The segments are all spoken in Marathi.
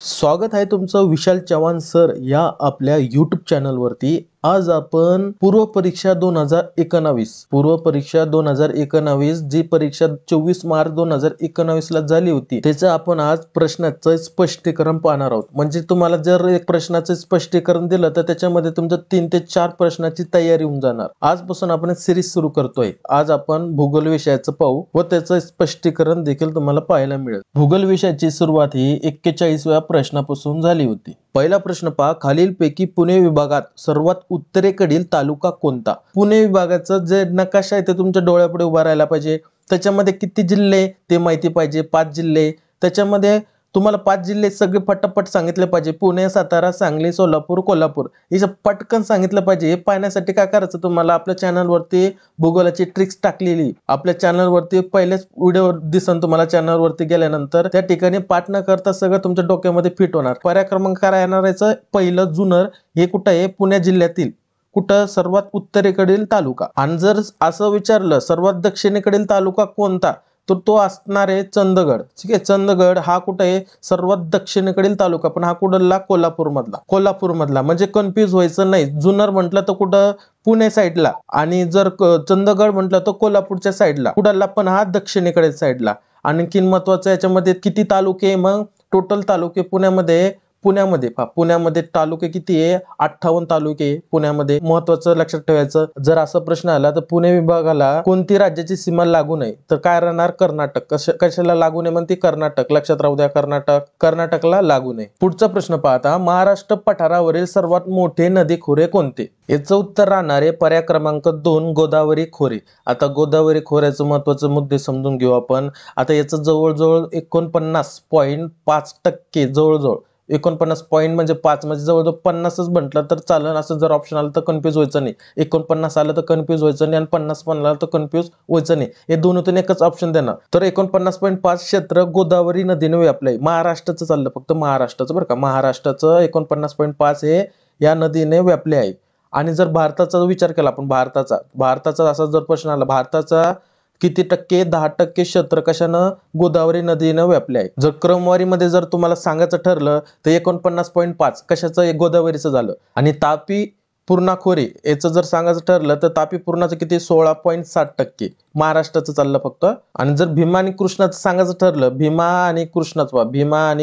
स्वागत आहे तुमचं विशाल चव्हाण सर या आपल्या यूट्यूब चॅनलवरती। आज आपण पूर्व परीक्षा 2019 जी परीक्षा 24 मार्च 2019 ला झाली होती त्याचं आपण आज प्रश्नाचं स्पष्टीकरण पाहणार आहोत। म्हणजे तुम्हाला जर एक प्रश्नाचं स्पष्टीकरण दिलं तर त्याच्यामध्ये तुमचं 3 ते 4 प्रश्नाची तयारी होऊन जाणार। आजपासून आपण एक सिरीज सुरू करतोय। आज आपण भूगोल विषयाचं पाहू व त्याचं स्पष्टीकरण देखील तुम्हाला पाहायला मिळेल। भूगोल विषयाची सुरुवात ही 41व्या प्रश्नापासून झाली होती। पहिला प्रश्न पहा, खालीलपैकी पुणे विभागात सर्वात उत्तरेकडील तालुका कोणता? पुणे विभागाचा जे नकाशा आहे ते तुमच्या डोळ्यापुढे उभा राहायला पाहिजे। त्याच्यामध्ये किती जिल्हे ते माहिती पाहिजे, 5 जिल्हे। त्याच्यामध्ये तुम्हाला 5 जिल्हे सगळे पटापट सांगितले पाहिजे। पुणे, सातारा, सांगली, सोलापूर, कोल्हापूर हे पटकन सांगितलं पाहिजे। हे पाहण्यासाठी काय करायचं, तुम्हाला आपल्या चॅनलवरती भूगोलाची ट्रिक्स टाकलेली आपल्या चॅनलवरती पहिलेच व्हिडिओ दिसन तुम्हाला चॅनलवरती गेल्यानंतर त्या ठिकाणी पाठ न करता सगळं तुमच्या डोक्यामध्ये फिट होणार। पर्याय क्रमांक काय येणार याचं पहिलं जुन्नर हे कुठं आहे? पुणे जिल्ह्यातील कुठं सर्वात उत्तरेकडील तालुका। आणि जर असं विचारलं सर्वात दक्षिणेकडील तालुका कोणता, तर तो असणार आहे चंदगड। ठीक आहे, चंदगड हा कुठे आहे? सर्वात दक्षिणेकडील तालुका, पण हा कुठला? कोल्हापूर मधला। म्हणजे कन्फ्यूज व्हायचं नाही। जुन्नर म्हटलं तर कुठं? पुणे साईडला, आणि जर चंदगड म्हटलं तर कोल्हापूरच्या साईडला। कुठला? पण हा दक्षिणेकडे साईडला। आणखीन महत्वाचं याच्यामध्ये किती तालुके? मग टोटल तालुके पुण्यामध्ये तालुके किती आहे? 58 तालुके पुण्यामध्ये। महत्वाचं लक्षात ठेवायचं, जर असा प्रश्न आला तर पुणे विभागाला कोणती राज्याची सीमा लागू नाही, तर काय राहणार? कर्नाटक। कशाला लागू नये? म्हणते कर्नाटक। लक्षात राहू द्या, कर्नाटकला लागू नये। पुढचा प्रश्न पाहता, महाराष्ट्र पठारावरील सर्वात मोठे नदी खोरे कोणते? याचं उत्तर राहणार आहे पर्याय क्रमांक 2 गोदावरी खोरे। आता गोदावरी खोऱ्याचं महत्वाचे मुद्दे समजून घेऊ आपण। आता याचं जवळजवळ 49.5% जवळजवळ 49 पॉईंट म्हणजे 5 म्हणजे जवळजवळ 50च म्हटलं तर चालेल। असं जर ऑप्शन आलं तर कन्फ्यूज व्हायचं नाही। 49 आलं तर कन्फ्यूज व्हायचं नाही, आणि 50 पण आलं तर कन्फ्यूज व्हायचं नाही। हे दोन्हीतून एकच ऑप्शन देणार। तर 49.5 क्षेत्र गोदावरी नदीने व्यापलंय। महाराष्ट्राचं चाललं, फक्त महाराष्ट्राचं बरं का। महाराष्ट्राचं 49.5 हे या नदीने व्यापले आहे। आणि जर भारताचा विचार केला आपण, भारताचा असा जर प्रश्न आला, भारताचा किती टक्के? 10% क्षेत्र कशानं? गोदावरी नदीनं व्यापले आहे। जर क्रमवारीमध्ये जर तुम्हाला सांगायचं ठरलं तर 49.5 कशाचं? गोदावरीचं झालं। आणि तापी पूर्णा खोरे याचं जर सांगायचं ठरलं तर तापी पूर्णाचं किती? 16.7% महाराष्ट्राचं चाललं फक्त। आणि जर भीमा आणि कृष्णाचं सांगायचं ठरलं, भीमा आणि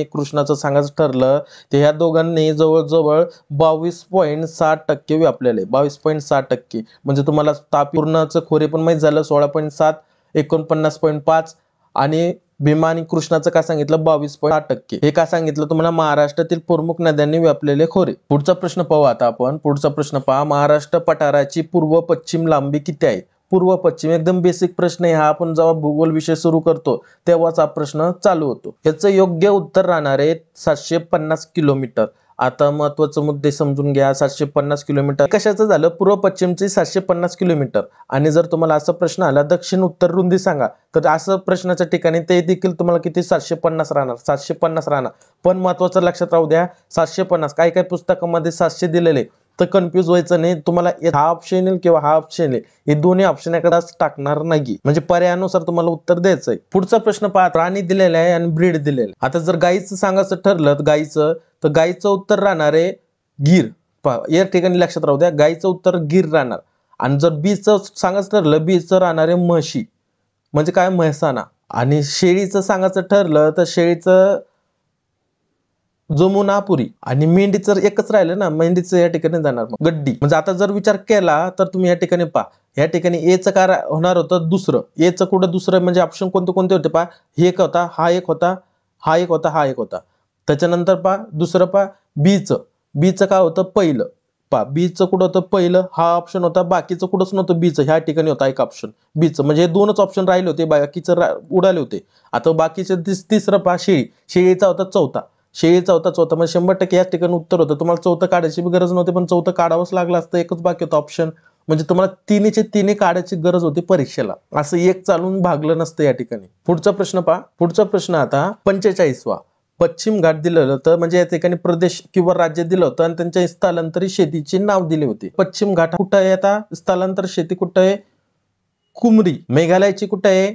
कृष्णाचं सांगायचं ठरलं तर ह्या दोघांनी जवळजवळ 22.6% व्यापलेले आहे। 22.6%। म्हणजे तुम्हाला तापी पूर्णाचं खोरे पण माहित झालं 16.7, 49.5, आणि भीमा आणि कृष्णाचं काय सांगितलं? 22.6%। हे काय सांगितलं तुम्हाला? महाराष्ट्रातील प्रमुख नद्यांनी व्यापलेले खोरे। पुढचा प्रश्न पाहू आता आपण। पुढचा प्रश्न पहा, महाराष्ट्र पठाराची पूर्व पश्चिम लांबी किती आहे? पूर्व पश्चिम एकदम बेसिक प्रश्न आहे हा। आपण जेव्हा भूगोल विषय सुरू करतो तेव्हाच हा प्रश्न चालू होतो। याचं योग्य उत्तर राहणार आहे 750 किलोमीटर। आता महत्वाचे मुद्दे समजून घ्या। 750 किलोमीटर कशाचं झालं? पूर्व पश्चिमची 750 किलोमीटर। आणि जर तुम्हाला असा प्रश्न आला दक्षिण उत्तर रुंदी सांगा, तर असं प्रश्नाच्या ठिकाणी ते देखील तुम्हाला किती? 750 राहणार, 750 राहणार। पण महत्वाचं लक्षात राहू द्या, 750 काही काही पुस्तकामध्ये 700 दिलेले, तर कन्फ्यूज व्हायचं नाही। तुम्हाला हा ऑप्शन येईल किंवा हा ऑप्शन येईल, हे दोन्ही ऑप्शन एखादाच टाकणार नाही। म्हणजे पर्यायानुसार तुम्हाला उत्तर द्यायचंय। पुढचा प्रश्न पहा, प्राणी दिलेला आहे आणि ब्रीड दिलेलं आहे। आता जर गाईचं सांगायचं ठरलं गाईचं, तर गाईचं उत्तर राहणार आहे गीर। या ठिकाणी लक्षात राहू द्या, गाईचं उत्तर गीर राहणार। आणि जर बीचं सांगायचं ठरलं, बीचं राहणार आहे म्हशी, म्हणजे काय? म्हैसाणा। आणि शेळीचं सांगायचं ठरलं तर शेळीचं जमुनापुरी। आणि मेंढीचं एकच राहिलं ना, मेंढीचं या ठिकाणी जाणार मग गड्डी। म्हणजे आता जर विचार केला तर तुम्ही या ठिकाणी पहा, या ठिकाणी एचं काय होणार होतं? दुसरं। एचं कुठं दुसरं? म्हणजे ऑप्शन कोणते कोणते होते पहा, हे एक होता, हा एक होता, हा एक होता, हा एक होता। त्याच्यानंतर पहा दुसरं पहा, बीचं काय होतं? पहिलं। पहा बीचं कुठं होतं? पहिलं, हा ऑप्शन होता। बाकीचं कुठंच नव्हतं बीचं, ह्या ठिकाणी होता एक ऑप्शन बीचं। म्हणजे हे दोनच ऑप्शन राहिले होते, बाकीचं उडाले होते। आता बाकीचे तिसरं पहा, शेळीचा होता चौथा, म्हणजे 100% याच ठिकाणी उत्तर होतं। तुम्हाला चौथं काढायची गरज नव्हती, पण चौथं काढावंच लागलं असतं, एकच बाकी होतं ऑप्शन। म्हणजे तुम्हाला तिन्ही काढायची गरज होती परीक्षेला, असं एक चालून भागलं नसतं या ठिकाणी। पुढचा प्रश्न पहा, पुढचा प्रश्न आता 45वा। पश्चिम घाट दिलेलं होतं, म्हणजे या ठिकाणी प्रदेश किंवा राज्य दिलं होतं आणि त्यांच्या स्थलांतरित शेतीचे नाव दिले होते। पश्चिम घाट कुठं आहे? आता स्थलांतरित शेती कुठं आहे? कुमरी। मेघालयाची कुठं आहे?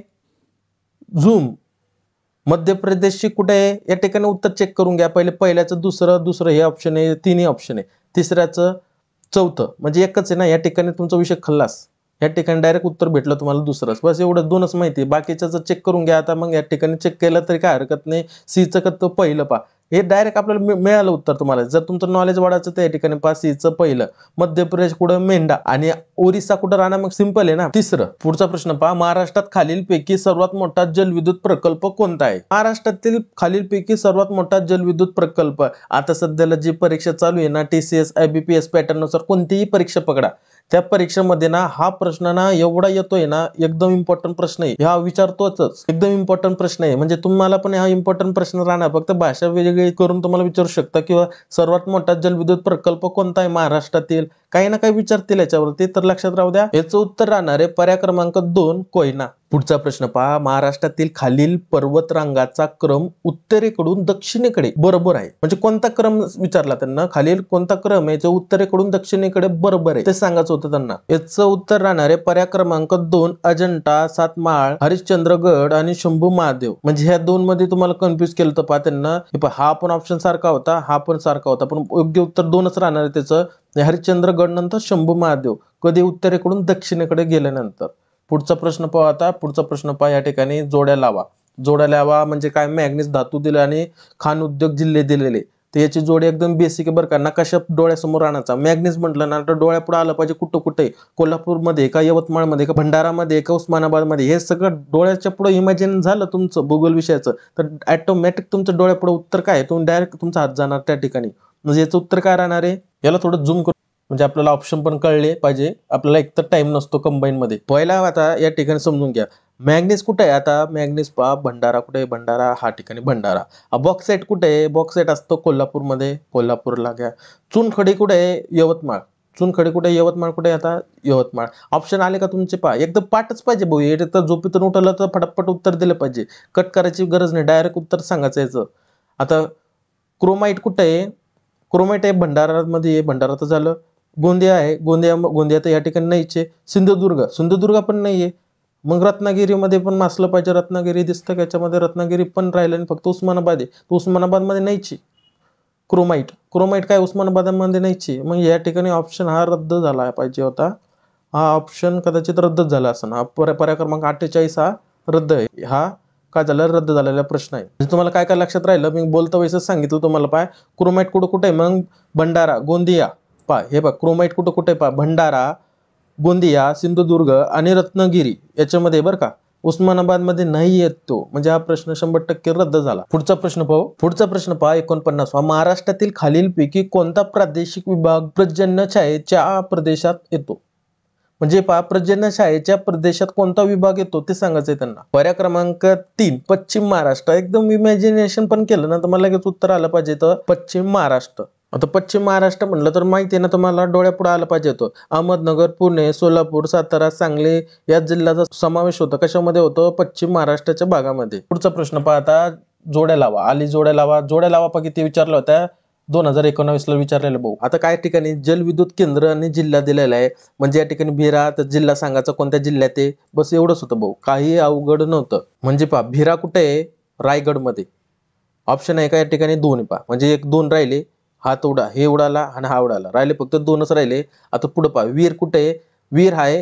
झूम। मध्य प्रदेशची कुठे आहे या ठिकाणी उत्तर चेक करून घ्या. पहिल्याचं दुसरं हे ऑप्शन आहे, तिन्ही ऑप्शन आहे. तिसऱ्याचं चौथं म्हणजे एकच आहे ना, या ठिकाणी तुमचा विषय खल्लास. या ठिकाणी डायरेक्ट उत्तर भेटलं तुम्हाला दुसरंच. बस एवढं दोनच माहिती. बाकीच्याचं चेक करून घ्या. आता मग या ठिकाणी चेक केलं तरी काय हरकत नाही. सीचं का पहिलं पा हे डायरेक्ट आपल्याला मिळालं उत्तर तुम्हाला. जर तुमचं नॉलेज वाढायचं तर या ठिकाणी पा सीचं पहिलं. मध्य प्रदेश कुठं मेंढा आणि ओरिसा कुठं राहणार, मग सिंपल आहे ना. तिसरं पुढचा प्रश्न पहा, महाराष्ट्रात खालीलपैकी सर्वात मोठा जलविद्युत प्रकल्प कोणता आहे? महाराष्ट्रातील खालीलपैकी सर्वात मोठा जलविद्युत प्रकल्प. आता सध्याला जी परीक्षा चालू आहे ना, TCS IBPS पॅटर्न नुसार कोणतीही परीक्षा पकडा, त्या परीक्षेमध्ये ना हा प्रश्न ना एवढा येतोय ना, एकदम इम्पॉर्टंट प्रश्न आहे. हा विचारतोच, एकदम इम्पॉर्टंट प्रश्न आहे. म्हणजे तुम्हाला पण हा इम्पॉर्टंट प्रश्न राहणार, फक्त भाषा वेगळी करून तुम्हाला विचारू शकता किंवा सर्वात मोठा जलविद्युत प्रकल्प कोणता आहे महाराष्ट्रातील, काही ना काही विचारतील याच्यावरती. तर लक्षात राहू द्या, याचं उत्तर राहणार आहे पर्याय क्रमांक 2 कोयना. पुढचा प्रश्न पहा, महाराष्ट्रातील खालील पर्वतरांगाचा क्रम उत्तरेकडून दक्षिणेकडे बरोबर आहे. म्हणजे कोणता क्रम विचारला त्यांना, खालील कोणता क्रम आहे जो उत्तरेकडून दक्षिणेकडे बरोबर आहे ते सांगायचं होतं त्यांना. याचं उत्तर राहणार आहे पर्याय क्रमांक 2 अजंठा, सातमाळ, हरिश्चंद्रगड आणि शंभू महादेव. म्हणजे ह्या दोन मध्ये तुम्हाला कन्फ्युज केलं तर पहा त्यांना. हा पण ऑप्शन सारखा होता, हा पण सारखा होता, पण योग्य उत्तर दोनच राहणार आहे त्याचं. हरिश्चंद्रगड नंतर शंभू महादेव, कधी उत्तरेकडून दक्षिणेकडे गेल्यानंतर. पुढचा प्रश्न पाहू. आता पुढचा प्रश्न पहा, या ठिकाणी जोड्या लावा. जोड्या लावा म्हणजे काय, मॅग्नीज धातू दिले आणि खान उद्योग जिल्हे दिलेले, तर याची जोडी एकदम बेसिक आहे बरं का. नकाशा डोळ्यासमोर आणायचा. मॅग्नीज म्हटलं ना तर डोळ्यापुढे आलं पाहिजे. कुठं कुठे, कोल्हापूरमध्ये का, यवतमाळमध्ये का, भंडारामध्ये का, उस्मानाबादमध्ये, हे सगळं डोळ्याच्या पुढे इमॅजिन झालं तुमचं भूगोल विषयाचं, तर ऑटोमॅटिक तुमच्या डोळ्यापुढे उत्तर काय, तुम्ही डायरेक्ट तुमचा हात जाणार त्या ठिकाणी. म्हणजे याचं उत्तर काय राहणार आहे, याला थोडं झूम करून म्हणजे आपल्याला ऑप्शन पण कळले पाहिजे. आपल्याला एक तर टाइम नसतो कंबाईन मध्ये. पहिला आता या ठिकाणी समजून घ्या, मॅग्नीज कुठे आहे. आता मॅग्नीज पहा, भंडारा कुठे आहे, भंडारा हा ठिकाणी भंडारा. बॉक्साईट कुठे आहे, बॉक्साईट असतो कोल्हापूरमध्ये, कोल्हापूरला घ्या. चुनखडी कुठे आहे, यवतमाळ. चुनखडी कुठे, यवतमाळ कुठे, आता यवतमाळ. ऑप्शन आले का तुमचे, पहा एकदम पाठच पाहिजे भाऊ. हे तर झोपेतून उठलं तर फटाफट उत्तर दिलं पाहिजे. कट करायची गरज नाही, डायरेक्ट उत्तर सांगायचं याचं. आता क्रोमाइट कुठे आहे, क्रोमाइट आहे भंडारामध्ये आहे, भंडारा तर झालं. गोंदिया आहे, गोंदिया तर या ठिकाणी नाहीच आहे. सिंधुदुर्ग पण नाहीये. मग रत्नागिरीमध्ये पण असलं पाहिजे. रत्नागिरी दिसतं का याच्यामध्ये, रत्नागिरी पण राहिलं आणि फक्त उस्मानाबाद आहे, तर उस्मानाबादमध्ये नाहीची. क्रोमाइट काय उस्मानाबादमध्ये नाहीची. मग या ठिकाणी ऑप्शन हा रद्द झाला पाहिजे होता. हा ऑप्शन कदाचित रद्द झाला असं. हा पर्याय क्रमांक 48 हा रद्द आहे. हा काय झालं, रद्द झालेला प्रश्न आहे. म्हणजे तुम्हाला काय काय लक्षात राहिलं, मी बोलतो वैसच सांगितलं तुम्हाला. पाय क्रोमाइट कुठं कुठे आहे, मग भंडारा, गोंदिया. पा हे बघ, क्रोमाइट कुठं कुठे पा, भंडारा, गोंदिया, सिंधुदुर्ग आणि रत्नागिरी याच्यामध्ये बरं का. उस्मानाबादमध्ये नाही येत तो. म्हणजे हा प्रश्न 100% रद्द झाला. पुढचा प्रश्न पाहू. पुढचा प्रश्न पहा 49वा, महाराष्ट्रातील खालीलपैकी कोणता प्रादेशिक विभाग पर्जन्यछायेच्या प्रदेशात येतो. म्हणजे पहा, पर्जन्यछायेच्या प्रदेशात कोणता विभाग येतो ते सांगायचंय त्यांना. पर्याय क्रमांक 3 पश्चिम महाराष्ट्र. एकदम इमॅजिनेशन पण केलं ना तर मला लगेच उत्तर आलं पाहिजे, तर पश्चिम महाराष्ट्र. आता पश्चिम महाराष्ट्र म्हणलं तर माहिती आहे ना तुम्हाला, डोळ्यापुढे आलं पाहिजे होतं. अहमदनगर, पुणे, सोलापूर, सातारा, सांगली या जिल्ह्याचा समावेश होतो. कशामध्ये होतो, पश्चिम महाराष्ट्राच्या भागामध्ये. पुढचा प्रश्न पहा आता, जोड्या लावा. आली जोड्या लावा. जोड्या लावा पहा किती विचारला होता, 2019ला विचारलेलं भाऊ. आता काय ठिकाणी जलविद्युत केंद्र आणि जिल्हा दिलेला आहे. म्हणजे या ठिकाणी भिरा, तर जिल्हा सांगायचा कोणत्या जिल्ह्यात आहे, बस एवढंच होतं भाऊ, काही अवघड नव्हतं. म्हणजे पहा, भिरा कुठे आहे, रायगडमध्ये. ऑप्शन आहे का या ठिकाणी 2 पहा, म्हणजे 1-2 राहिले. हात उडा, हे उडाला आणि हा उडाला, राहिले फक्त 2च राहिले. आता पुढे पहा, वीर कुठे आहे, वीर आहे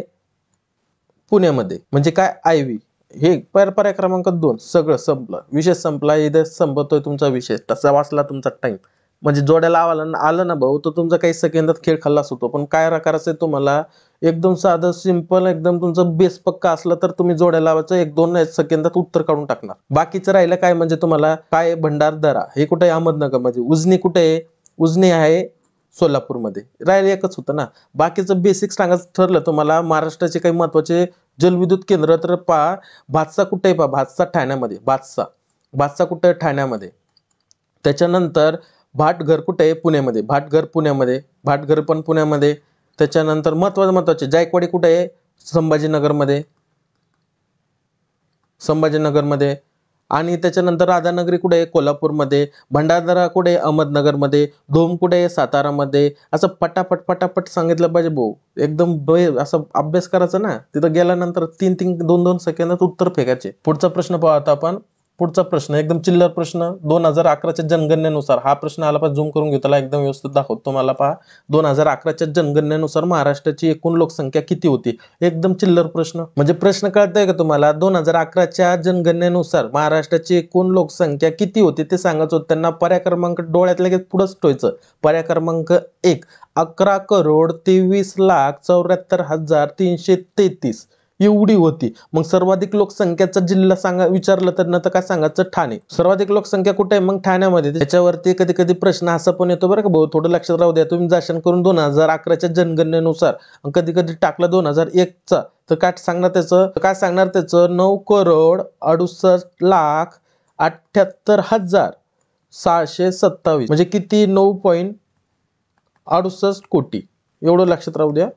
पुण्यामध्ये. म्हणजे काय, आयवी. हे पर्याय क्रमांक 2. सगळं संपलं, विषय संपला. इथे संपतोय तुमचा विषय, तसा वाचला तुमचा टाइम. म्हणजे जोड्या लावायला आलं ना भाऊ, तर तुमचा काही सेकंदात खेळ खाल्लाच होतो. पण काय करायचंय तुम्हाला, एकदम साधं सिंपल, एकदम तुमचं बेस पक्का असलं तर तुम्ही जोड्या लावायचं, 1-2 सेकंदात उत्तर काढून टाकणार. बाकीचं राहिलं काय, म्हणजे तुम्हाला काय, भंडारदरा हे कुठे आहे, अहमदनगरमध्ये. उजनी कुठे आहे, उजनी आहे सोलापूरमध्ये. राहिले एकच होतं ना. बाकीचं बेसिक सांगायचं ठरलं तुम्हाला, महाराष्ट्राचे काही महत्वाचे जलविद्युत केंद्र, तर पहा, भातसा कुठे आहे, पहा भातसा ठाण्यामध्ये. भातसा कुठे आहे, ठाण्यामध्ये. त्याच्यानंतर भाटघर कुठे आहे, पुण्यामध्ये. भाटघर पण पुण्यामध्ये. त्याच्यानंतर महत्वाचे जायकवाडी कुठे आहे, संभाजीनगरमध्ये. आणि त्याच्यानंतर राधानगरी कुठे आहे, कोल्हापूरमध्ये. भंडारदरा कुठे आहे, अहमदनगरमध्ये. धोम कुठे आहे, सातारामध्ये. असं पटापट सांगितलं पाहिजे भाऊ. एकदम असं अभ्यास करायचा ना, तिथं गेल्यानंतर 2-2 सेकंदात उत्तर फेकायचे. पुढचा प्रश्न पाहू आता आपण. पुढचा प्रश्न एकदम चिल्लर प्रश्न. 2011च्या जनगणनेनुसार, हा प्रश्न आला पाहिजे, झूम करून घेऊ, त्याला एकदम व्यवस्थित दाखवतो तुम्हाला. पहा, 2011च्या जनगणनेनुसार महाराष्ट्राची एकूण लोकसंख्या किती होती. एकदम चिल्लर प्रश्न. म्हणजे प्रश्न कळतोय का तुम्हाला? 2011च्या जनगणनेनुसार महाराष्ट्राची एकूण लोकसंख्या किती होती ते सांगायचं होतं त्यांना. पर्याय क्रमांक डोळ्यात लगेच पुढंच ठेवायचं. पर्याय क्रमांक 1, 11,23,74,333 एवढी होती. मग सर्वाधिक लोकसंख्येचा जिल्हा सांगा विचारलं तर नंतर काय सांगायचं? ठाणे. सर्वाधिक लोकसंख्या कुठे आहे? मग ठाण्यामध्ये. त्याच्यावरती कधी कधी प्रश्न असा पण येतो बरं का भाऊ, थोडं लक्षात राहू द्या. तुम्ही जाशन करून 2011च्या जनगणनेनुसार कधी कधी टाकलं 2001चा, तर काय सांगणार त्याचं? 9,68,78,627 म्हणजे किती? 9.68 कोटी. एवढं लक्षात राहू द्या,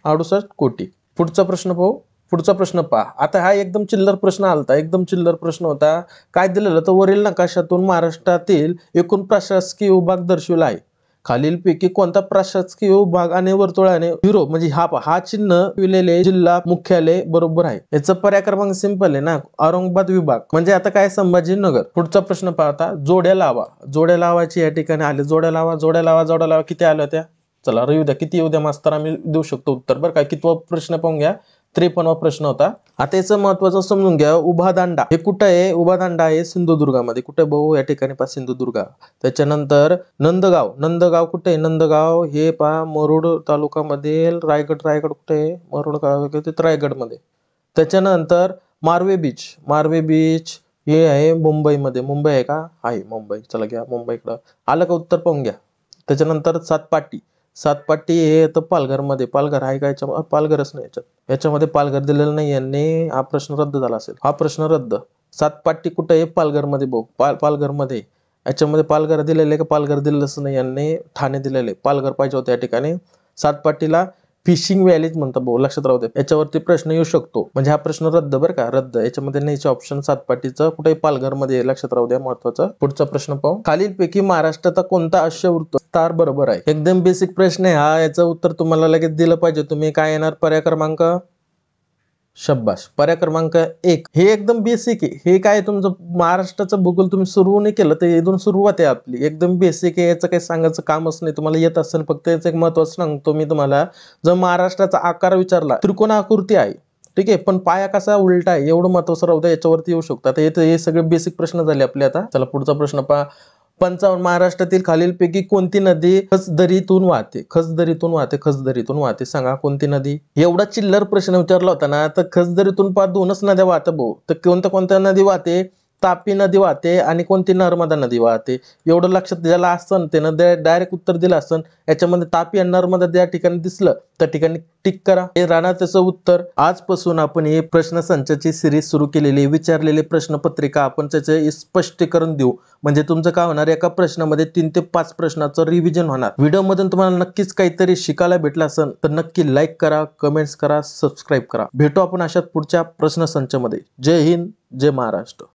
68 कोटी. पुढचा प्रश्न पाहू. पुढचा प्रश्न पहा. आता हा एकदम चिल्लर प्रश्न आलता, एकदम चिल्लर प्रश्न होता. काय दिलेलं तर वरील नकाशातून महाराष्ट्रातील एकूण प्रशासकीय विभाग दर्शविला आहे. खालीलपैकी कोणता प्रशासकीय विभाग आणि वर्तुळाने हिरो म्हणजे हा चिन्ह विलेले जिल्हा मुख्यालय बरोबर आहे. याचा पर्याय क्रमांक सिंपल आहे ना, औरंगाबाद विभाग. म्हणजे आता काय? संभाजीनगर. पुढचा प्रश्न पाहता, जोड्या लावा. जोड्या लावाची या ठिकाणी आले. जोड्या लावा, जोड्या लावा, जोड्या लावा किती आल्या त्या? चला येऊ द्या, किती येऊ द्या मास्तर, आम्ही देऊ शकतो उत्तर. बरं काय? कितवा प्रश्न पाहून घ्या. 53वा प्रश्न होता. आता याचं महत्वाचं समजून घ्या. उभा दांडा हे कुठं आहे? उभा दांडा आहे सिंधुदुर्गामध्ये. कुठे भाऊ? या ठिकाणी पहा, सिंधुदुर्ग. त्याच्यानंतर नंदगाव. नंदगाव कुठे आहे? नंदगाव हे पहा मुरुड तालुक्यामध्ये. रायगड कुठे आहे? मुरुड गाव रायगडमध्ये. त्याच्यानंतर मारवे बीच. मारवे बीच हे आहे मुंबईमध्ये. मुंबई आहे का? आहे मुंबई. चला घ्या मुंबईकडं. आलं का उत्तर? पाहून घ्या. त्याच्यानंतर सातपाटी. सातपाटी हे तर पालघरमध्ये. पालघर आहे का याच्यामध्ये? पालघरच नाही याच्यामध्ये पालघर दिलेलं नाही यांनी. हा प्रश्न रद्द झाला असेल. हा प्रश्न रद्द. सातपाटी कुठे आहे? पालघरमध्ये भाऊ. पालघरमध्ये. याच्यामध्ये पालघर दिलेले का? पालघर दिलेलंच नाही यांनी, ठाणे दिलेले. पालघर पाहिजे होते या ठिकाणी. सातपाटीला फिशिंग व्हॅलीज म्हणतात भाऊ, लक्षात राहू दे. याच्यावरती प्रश्न येऊ शकतो. म्हणजे हा प्रश्न रद्द बरं का, रद्द. याच्यामध्ये नाहीचे ऑप्शन. सातपाटीचं कुठे? पालघरमध्ये, लक्षात राहू द्या, महत्वाचं. पुढचा प्रश्न पाहू. खालीलपैकी महाराष्ट्राचा कोणता अश्ववृत्त स्टार बरोबर आहे? एकदम बेसिक प्रश्न आहे हा. याचं उत्तर तुम्हाला लगेच दिलं पाहिजे तुम्ही. काय येणार? पर्याय क्रमांक शब्बाश. पर्याय क्रमांक 1 हे एकदम बेसिक आहे. हे काय तुमचं महाराष्ट्राचं भूगोल तुम्ही सुरू नाही केलं तर इथून सुरुवात आहे आपली. एकदम बेसिक आहे. याचं काही सांगायचं कामच नाही. तुम्हाला येत असेल. फक्त याचं एक महत्वाचं सांगतो मी तुम्हाला. जर महाराष्ट्राचा आकार विचारला, त्रिकोणाकृती आहे, ठीक आहे, पण पाया कसा उलटा आहे एवढं महत्वाचं राहू द्या. याच्यावरती येऊ शकतं. आता हे सगळे बेसिक प्रश्न झाले आपले. आता चला पुढचा प्रश्न पहा. 55 महाराष्ट्रातील खालीलपैकी कोणती नदी खसदरीतून वाहते? खसदरीतून वाहते. खसदरीतून वाहते. सांगा कोणती नदी? एवढा चिल्लर प्रश्न विचारला होता ना, तर खसदरीतून पहा 2च नद्या वाहतात भाऊ. तर कोणत्या नदी वाहते? तापी नदी वाहते आणि कोणती? नर्मदा नदी वाहते. एवढं लक्षात ज्याला असतं त्यानं डायरेक्ट उत्तर दिलं असतं. याच्यामध्ये तापी आणि नर्मदा ज्या ठिकाणी दिसलं त्या ठिकाणी टिक करा. हे राहणार त्याचं उत्तर. आजपासून आपण हे प्रश्न संचाची सिरीज सुरू केलेली. विचारलेले प्रश्नपत्रिका आपण त्याचे स्पष्टीकरण देऊ. म्हणजे तुमचं काय होणार? एका प्रश्नामध्ये 3 ते 5 प्रश्नाचं रिव्हिजन होणार. व्हिडिओमधून तुम्हाला नक्कीच काहीतरी शिकायला भेटलं असेल तर नक्की लाईक करा, कमेंट्स करा, सबस्क्राईब करा. भेटू आपण अशाच पुढच्या प्रश्न संचामध्ये. जय हिंद, जय महाराष्ट्र.